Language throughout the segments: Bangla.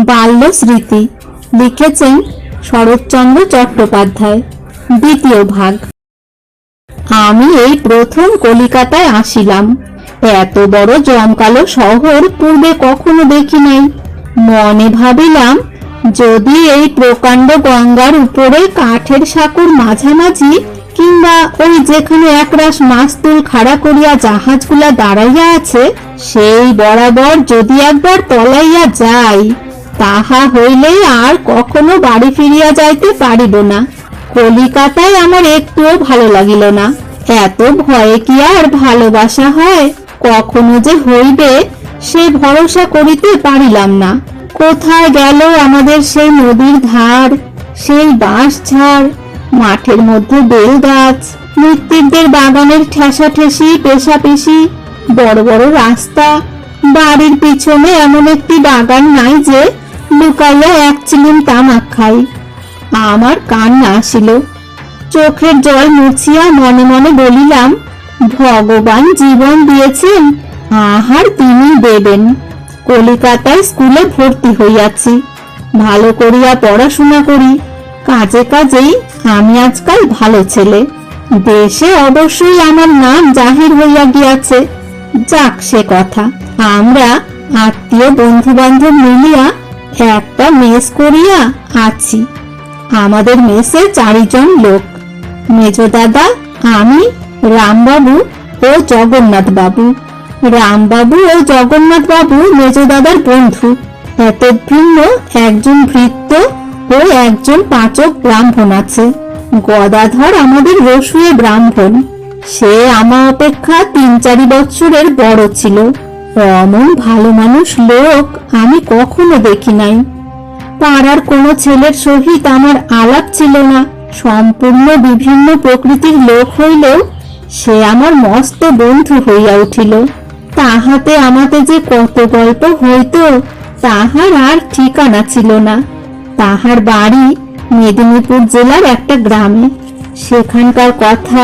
বাল্য স্মৃতি। লিখেছেন শরৎচন্দ্র চট্টোপাধ্যায়। দ্বিতীয় ভাগ। আমি এই প্রথম কলিকাতায় আসিলাম। এত বড় জমকালো শহর পূর্বে কখনো দেখি নাই। মনে ভাবিলাম, যদি এই প্রকাণ্ড গঙ্গার উপরে কাঠের সাঁকোর মাঝামাঝি কিংবা ওই যেখানে একরাশ মাস্তুল খাড়া করিয়া জাহাজগুলা দাঁড়াইয়া আছে, সেই বরাবর যদি একবার তলাইয়া যাই, তাহা হইলে আর কখনো বাড়ি ফিরিয়া যাইতে পারিব না। কলিকাতায় আমার একটুও ভালো লাগিল না। এত ভয়ে কি আর ভালোবাসা হয়? কখনো যে হইবে সে ভরসা করিতে পারিলাম না। কোথায় গেল আমাদের সেই নদীর ধার, সেই বাঁশ ঝাড়, মাঠের মধ্যে বেল গাছ, মৃত্যুদের বাগানের ঠেসাঠেসি পেশাপেশি, বড় বড় রাস্তা। বাড়ির পিছনে এমন একটি বাগান নাই যে লুকাইয়া এক চিলুম তামাক খাই। আমার কান্না আসিল। চোখের জল মুছিয়া মনে মনে বলিলাম, ভগবান জীবন দিয়েছেন, আহার তিনি দেবেন। কলিকাতায় স্কুলে ভর্তি হইয়াছি। ভালো করিয়া পড়াশোনা করি। কাজে কাজেই আমি আজকাল ভালো ছেলে। দেশে অবশ্যই আমার নাম জাহির হইয়া গিয়াছে। যাক সে কথা। আমরা আত্মীয় বন্ধু বান্ধব মিলিয়া একটা মেস করিয়া আছি। আমাদের মেসে 4 জন লোক। মেজো দাদা, আমি, রামবাবু ও জগন্নাথ বাবু। রামবাবু ও জগন্নাথ বাবু মেজো দাদার বন্ধু। এত ভিন্ন একজন ভৃত্য ও একজন পাচক ব্রাহ্মণ আছে। গদাধর আমাদের রসুয়ে ব্রাহ্মণ। সে আমার অপেক্ষা 3-4 বৎসরের বড় ছিল। অমন ভালো মানুষ লোক আমি কখনো দেখি নাই। পাড়ার কোনো ছেলের সহিত আমার আলাপ ছিল না। সম্পূর্ণ বিভিন্ন প্রকৃতির লোক হইলেও সে আমার মস্ত বন্ধু হইয়া উঠিল। তাহাতে আমাতে যে কত গল্প হইত, তাহার আর ঠিকানা ছিল না। তাহার বাড়ি মেদিনীপুর জেলার একটা গ্রামে। সেখানকার কথা,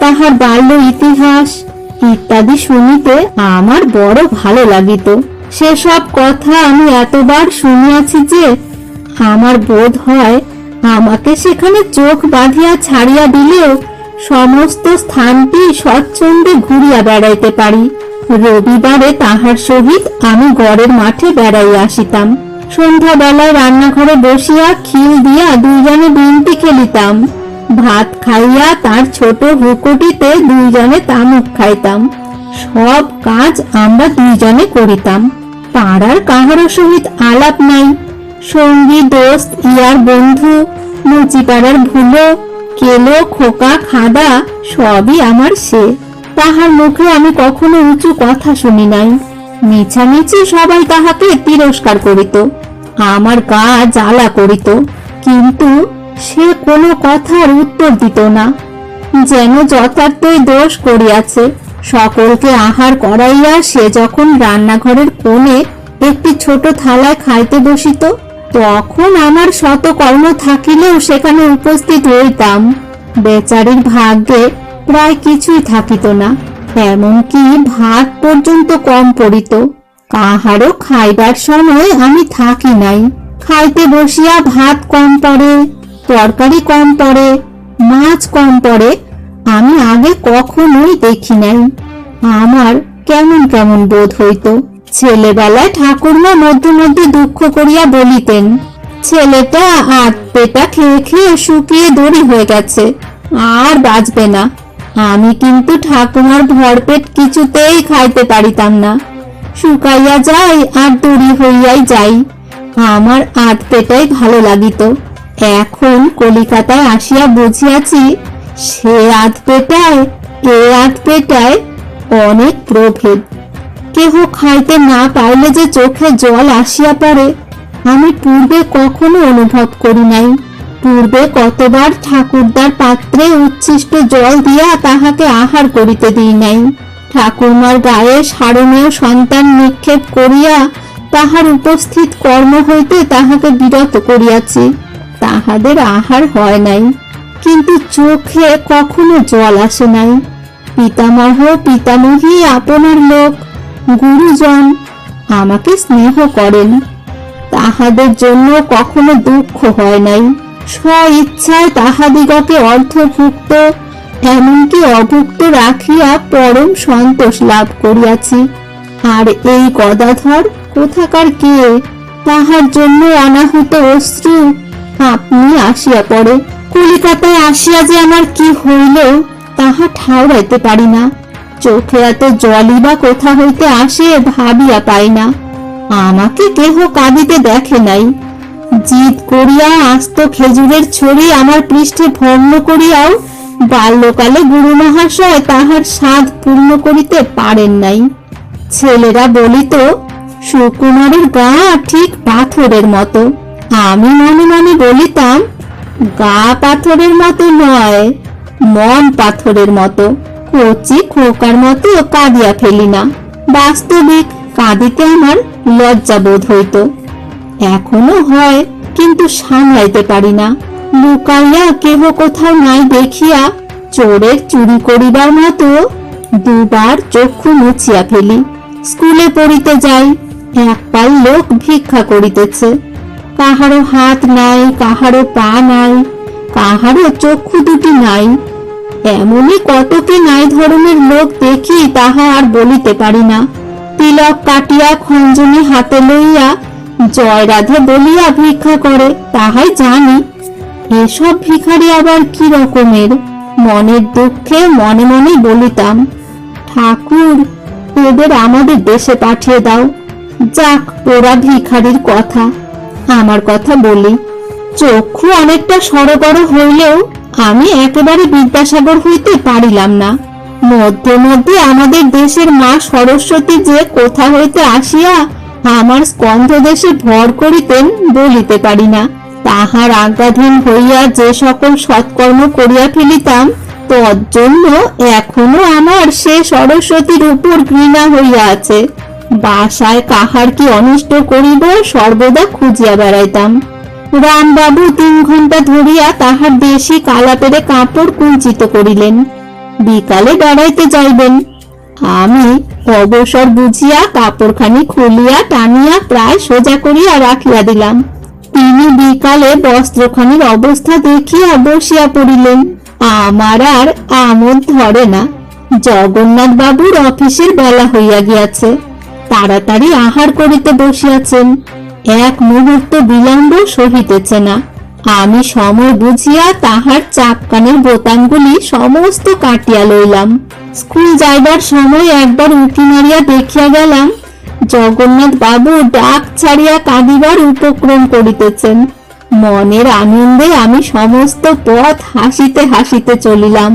তাহার বাল্য ইতিহাস ইত্যাদি শুনিতে আমার বড় ভালো লাগিত। সেসব কথা আমি এতবার শুনিয়াছি যে আমার বোধ হয় আমাকে সেখানে চোখ বাঁধিয়া ছাড়িয়া দিলেও সমস্ত স্থানটি স্বচ্ছন্দে ঘুরিয়া বেড়াইতে পারি। রবিবারে তাহার সহিত আমি গড়ের মাঠে বেড়াইয়া আসিতাম। সন্ধ্যাবেলায় রান্নাঘরে বসিয়া খিল দিয়া 2 জনে বিনতি খেলিতাম। ভাত খাইয়া তার ছোট হুকটিতে 2 জনে তামুক খাইতাম। সব কাজ আমরা 2 জনে করিতাম। পাড়ার কাহারও সহিত আলাপ নাই। সঙ্গী দোস্ত ইয়ার বন্ধু, মুচিপাড়ার ভুলো, কেলো, খোকা, খাদা সবই আমার সে। তাহার মুখে আমি কখনো উঁচু কথা শুনি নাই। মিছামিছি সবাই তাহাকে তিরস্কার করিত। আমার গা জ্বালা করিত, কিন্তু সে কোনো কথার উত্তর দিত না। যেন যথার্থই দোষ করিয়াছে। সকলকে আহার করাইয়া সে যখন রান্নাঘরের কোণে একটি ছোট থালায় খাইতে বসিত, তখন আমার শত কর্ম থাকিলেও সেখানে উপস্থিত হইতাম। বেচারির ভাগ্যে প্রায় কিছুই থাকিত না, এমনকি ভাত পর্যন্ত কম পড়িত। কাহারও খাইবার সময় আমি থাকি নাই। খাইতে বসিয়া ভাত কম পড়ে, তরকারি কম পড়ে, মাছ কম পড়ে, আমি আগে কখনোই দেখি নাই। আমার কেমন কেমন বোধ হইত। ছেলেবেলায় ঠাকুরমা মধ্যে মধ্যে দুঃখ করিয়া বলিতেন, ছেলেটা আধ পেটা খেয়ে খেয়ে শুকিয়ে দড়ি হয়ে গেছে, আর বাঁচবে না। আমি কিন্তু ঠাকুমার ভরপেট কিছুতেই খাইতে পারিতাম না। শুকাইয়া যাই আর দড়ি হইয়াই যাই। আমার আধ পেটাই ভালো লাগিত। এখন কলিকাতায় আসিয়া বুঝিয়াছি, সে আধ পেটায় এ আধ পেটায় অনেক প্রভেদ। কেহ খাইতে না পাইলে যে চোখে জল আসিয়া পড়ে, আমি পূর্বে কখনো অনুভব করি নাই। পূর্বে কতবার ঠাকুরদার পাত্রে উচ্ছিষ্ট জল দিয়া তাহাকে আহার করিতে দিই নাই। ঠাকুরমার গায়ে সারণীয় সন্তান নিক্ষেপ করিয়া তাহার উপস্থিত কর্ম হইতে তাহাকে বিরত করিয়াছি। তাহাদের আহার হয় নাই, কিন্তু চোখে কখনো জল আসে নাই। পিতামহ পিতামহী আপনার লোক, গুরুজন আমাকে স্নেহ করেন। তাহাদের জন্য কখনো দুঃখ হয় নাই। স্ব ইচ্ছায় তাহাদিগকে অর্ধভুক্ত এমনকি অভুক্ত রাখিয়া পরম সন্তোষ লাভ করিয়াছি। আর এই গদাধর কোথাকার কে? তাহার জন্য অনাহুত অশ্রু আপনি আসিয়া পড়ে। কলিকাতায় আসিয়া যে আমার কি হইল তাহা ঠাউরাইতে পারি না। চোখে এত জলই বা কোথা হইতে আসে ভাবিয়া পাই না। আমাকে কেহ কাঁদিতে দেখে নাই। জিদ করিয়া আস্ত খেজুরের ছড়ি আমার পৃষ্ঠে ভগ্ন করিয়াও বাল্যকালে গুরু মহাশয় তাহার সাধ পূর্ণ করিতে পারেন নাই। ছেলেরা বলিত সুকুমারের গা ঠিক পাথরের মতো। আমি মনে মনে বলিতাম গা পাথরের মতো নয়, মন পাথরের মতো। কচি খোকার মতো কাঁদিয়া ফেলি না। বাস্তবিক কাঁদিতে আমার লজ্জা বোধ হইত, এখনো হয়, কিন্তু সামলাইতে পারি না। লুকাইয়া কেহ কোথাও নাই দেখিয়া চোরের চুরি করিবার মতো দুবার চক্ষু মুছিয়া ফেলি। স্কুলে পড়িতে যাই, একপাল লোক ভিক্ষা করিতেছে। কাহারও হাত নাই, কাহারও পা নাই, কাহারও চক্ষু দুটি নাই। এমনই কতকে নাই ধরনের লোক দেখি তাহা আর বলিতে পারি না। তিলক কাটিয়া খঞ্জনি হাতে লইয়া জয় রাধে বলিয়া ভিক্ষা করে তাহাই জানি। এসব ভিখারি আবার কি রকমের? মনের দুঃখে মনে মনে বলিতাম, ঠাকুর এদের আমাদের দেশে পাঠিয়ে দাও। যাক, ওরা ভিখারির কথা, আমার কথা বলি। চক্ষু অনেকটা সড়গড় হইলেও আমি একেবারে বিদ্যাসাগর হইতে পারিলাম না। মধ্যে মধ্যে আমাদের দেশের মা সরস্বতী যে কোথা হইতে আসিয়া আমার স্কন্ধ দেশে ভর করিতেন বলিতে পারি না। তাহার আজ্ঞাধীন হইয়া যে সকল সৎকর্ম করিয়া ফেলিতাম তজ্জন্য এখনো আমার সে সরস্বতীর উপর ঘৃণা হইয়া আছে। বাসায় কাহার কি অনিষ্ট করিব সর্বদা খুঁজিয়া বেড়াইতাম। রামবাবু 3 ঘন্টা ধরিয়া তাহার দেশি কালাপেরে কাপড় কুঞ্চিত করিলেন। বিকালে বেড়াইতে যাইবেন। আমি অবসর বুঝিয়া কাপড়খানি খুলিয়া টানিয়া প্রায় সোজা করিয়া রাখিয়া দিলাম। তিনি বিকালে বস্ত্রখানির অবস্থা দেখিয়া বসিয়া পড়িলেন। আমার আর আমোদ ধরে না। জগন্নাথ বাবুর অফিসের বেলা হইয়া গিয়াছে, তাড়াতাড়ি আহার করিতে বসিয়াছেন। এক মুহূর্ত বিলম্ব সহিতেছে না। আমি সময় বুঝিয়া তাহার চাপকানের বোতামগুলি সমস্ত কাটিয়া লইলাম। স্কুল যাইবার সময় একবার উঁকি মারিয়া দেখিয়া গেলাম জগন্নাথ বাবু ডাক ছাড়িয়া কাঁদিবার উপক্রম করিতেছেন। মনের আনন্দে আমি সমস্ত পথ হাসিতে হাসিতে চলিলাম।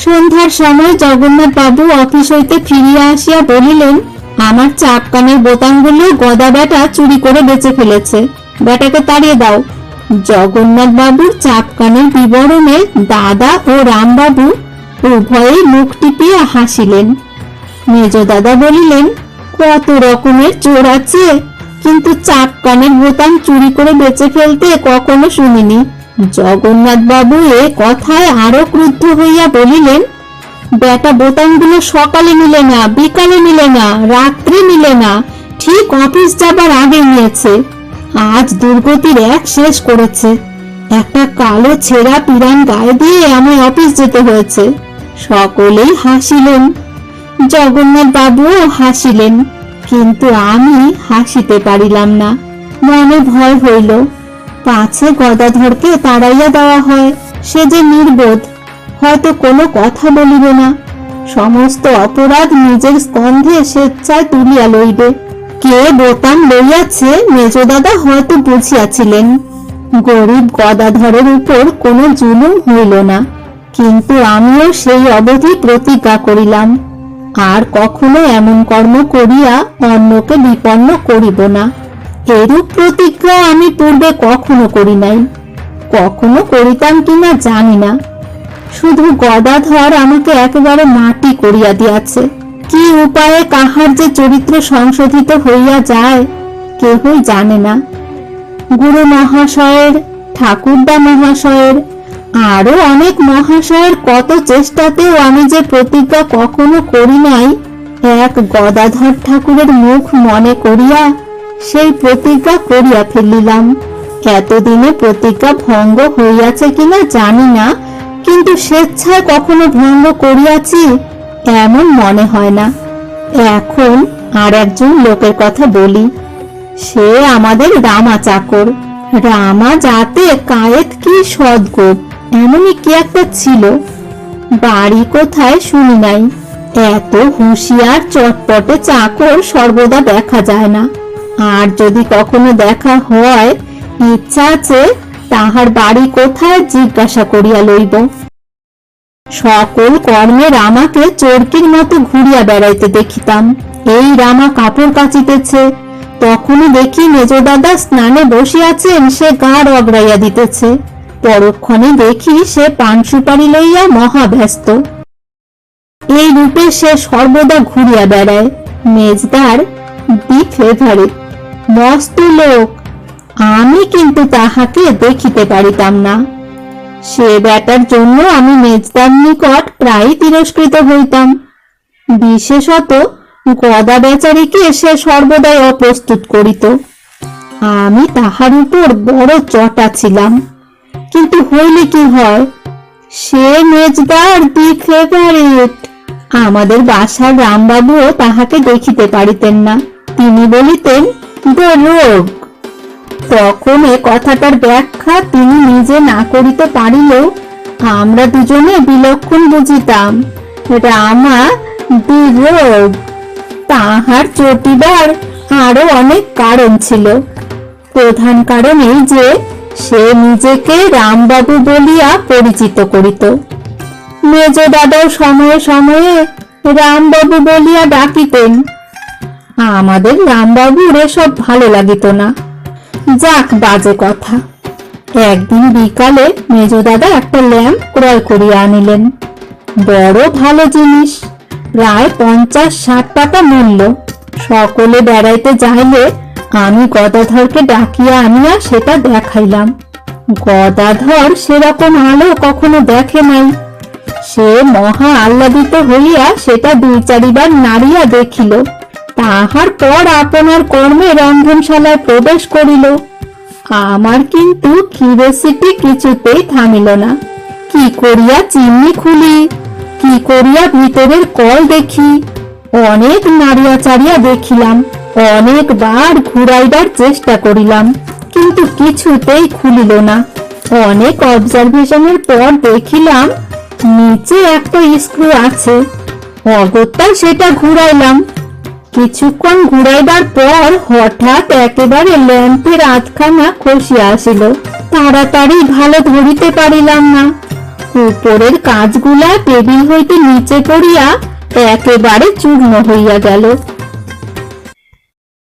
সন্ধ্যার সময় জগন্নাথ বাবু অফিস হইতে ফিরিয়া আসিয়া বলিলেন, আমার চাপকানের বোতামগুলো গদা বেটা চুরি করে বেঁচে ফেলেছে, বেটাকে তাড়িয়ে দাও। জগন্নাথ বাবুর চাপকানের বিবরণে দাদা ও রামবাবু উভয়েই মুখ টিপিয়া হাসিলেন। মেজ দাদা বলিলেন, কত রকমের চোর আছে, কিন্তু চাপকানের বোতাম চুরি করে বেঁচে ফেলতে কখনো শুনিনি। জগন্নাথ বাবু এ কথায় আরো ক্রুদ্ধ হইয়া বলিলেন, বেটা বোতামগুলো সকালে নিলে না, বিকালে নিলে না, রাত্রে নিলে না, ঠিক অফিস যাবার আগে নিয়েছে। আজ দুর্গতির এক শেষ করেছে। একটা কালো ছেঁড়া পিরান গায়ে দিয়ে আমায় অফিস যেতে হয়েছে। সকলেই হাসিলেন, জগন্নাথ বাবুও হাসিলেন, কিন্তু আমি হাসিতে পারিলাম না। মনে ভয় হইল, পাছে গদাধরকে তাড়াইয়া দেওয়া হয়, সে যে নির্বোধ, হয়তো কোনো কথা বলিবে না। সমস্ত অপরাধ নিজের স্কন্ধে স্বেচ্ছায় তুলিয়া লইবে। কে বোতাম লইয়াছে মেজদাদা হয়তো বুঝিয়াছিলেন। গরিব গদাধরের উপর কোনো জুলুম হইল না, কিন্তু আমিও সেই অবধি প্রতিজ্ঞা করিলাম, আর কখনো এমন কর্ম করিয়া অন্যকে বিপন্ন করিব না। এরূপ প্রতিজ্ঞা আমি পূর্বে কখনো করি নাই, কখনো করিতাম কিনা জানি না। শুধু গদাধর আমাকে একেবারে মাটি করিয়া দিয়াছে। কি উপায়ে কাহার যে চরিত্র সংশোধিত হইয়া যায় কেহই জানে না। গুরু মহাশয়ের, ঠাকুরদা মহাশয়ের, আরো অনেক মহাশয়ের কত চেষ্টাতেও আমি যে প্রতিজ্ঞা কখনো করি নাই, এক গদাধর ঠাকুরের মুখ মনে করিয়া সেই প্রতিজ্ঞা করিয়া ফেলিলাম। এতদিনে প্রতিজ্ঞা ভঙ্গ হইয়াছে কিনা জানি না, কিন্তু স্বেচ্ছায় কখনো ভঙ্গ করিয়াছি এমন মনে হয় না। এখন আর একজন লোকের কথা বলি। সে আমাদের রামা চাকর। রামা যাতে কায়েত কি সদগোপ এমনই কি একটা ছিল। বাড়ি কোথায় শুনি নাই। এত হুঁশিয়ার চটপটে চাকর সর্বদা দেখা যায় না। আর যদি কখনো দেখা হয়, ইচ্ছা আছে তাহার বাড়ি কোথায় জিজ্ঞাসা করিয়া লইব। সকল কর্মে রামাকে চরকির মতো ঘুরিয়া বেড়াইতে দেখিতাম। এই রামা কাপড় কাচিতেছে, তখনই দেখি মেজ দাদা স্নানে বসিয়াছেন, সে গা রগড়াইয়া দিতেছে। পরক্ষণে দেখি সে পান সুপারি লইয়া মহাব্যস্ত। এই রূপে সে সর্বদা ঘুরিয়া বেড়ায়। মেজদার দি ফেভারিট, মস্ত লোক। আমি কিন্তু তাহাকে দেখিতে পারিতাম না। সে ব্যাটার জন্য আমি মেজদার নিকট প্রায় তিরস্কৃত হইতাম। বিশেষত গদা বেচারিকে সে সর্বদাই অপ্রস্তুত করিত। আমি তাহার উপর বড় চটা ছিলাম, কিন্তু হইলে কি হয়, সে মেজদার দি ফেভারিট। আমাদের বাসার রামবাবুও তাহাকে দেখিতে পারিতেন না। তিনি বলিতেন দ্য রোগ। তখন এ কথাটার ব্যাখ্যা তিনি নিজে না করিতে পারিলেও আমরা দুজনে বিলক্ষণ বুঝিতাম, রামা দি রোগ। তাহার চটিবার আরো অনেক কারণ ছিল। প্রধান কারণ এই যে সে নিজেকে রামবাবু বলিয়া পরিচিত করিত। মেজ দাদাও সময়ে সময়ে রামবাবু বলিয়া ডাকিতেন। আমাদের রামবাবুর এসব ভালো লাগিত না। যাক, বাজে কথা। একদিন বিকালে মেজ দাদা একটা ল্যাম্প ক্রয় করিয়া আনিলেন। বড় ভালো জিনিস, প্রায় 50-60 টাকা মূল্য। সকলে বেড়াইতে যাইলে আমি গদাধরকে ডাকিয়া আনিয়া সেটা দেখাইলাম। গদাধর সেরকম আলো কখনো দেখে নাই। সে মহা আহ্লাদিত হইয়া সেটা 2-4 বার নাড়িয়া দেখিল। তাহার পর আপনার কর্মে রন্ধনশালায় প্রবেশ করিল। আমার কিন্তু কিউরিওসিটি কিছুতেই থামিল না। কি করিয়া চিমনি খুলি, কি করিয়া ভিতরের কল দেখি। অনেক নাড়িয়া চাড়িয়া দেখিলাম, অনেকবার ঘুরাইবার চেষ্টা করিলাম, কিন্তু কিছুতেই খুলিল না। অনেক অবজারভেশনের পর দেখিলাম নিচে একটা স্ক্রু আছে। অগত্যা সেটা ঘুরাইলাম। কিছুক্ষণ ঘুরাইবার পর হঠাৎ একেবারে ল্যাম্পের আধখানা খসিয়া আসিল। তাড়াতাড়ি ভালো ধরিতে পারিলাম না। উপরের কাঁচগুলা টেবিল হইতে নিচে পড়িয়া একেবারে চূর্ণ হইয়া গেল।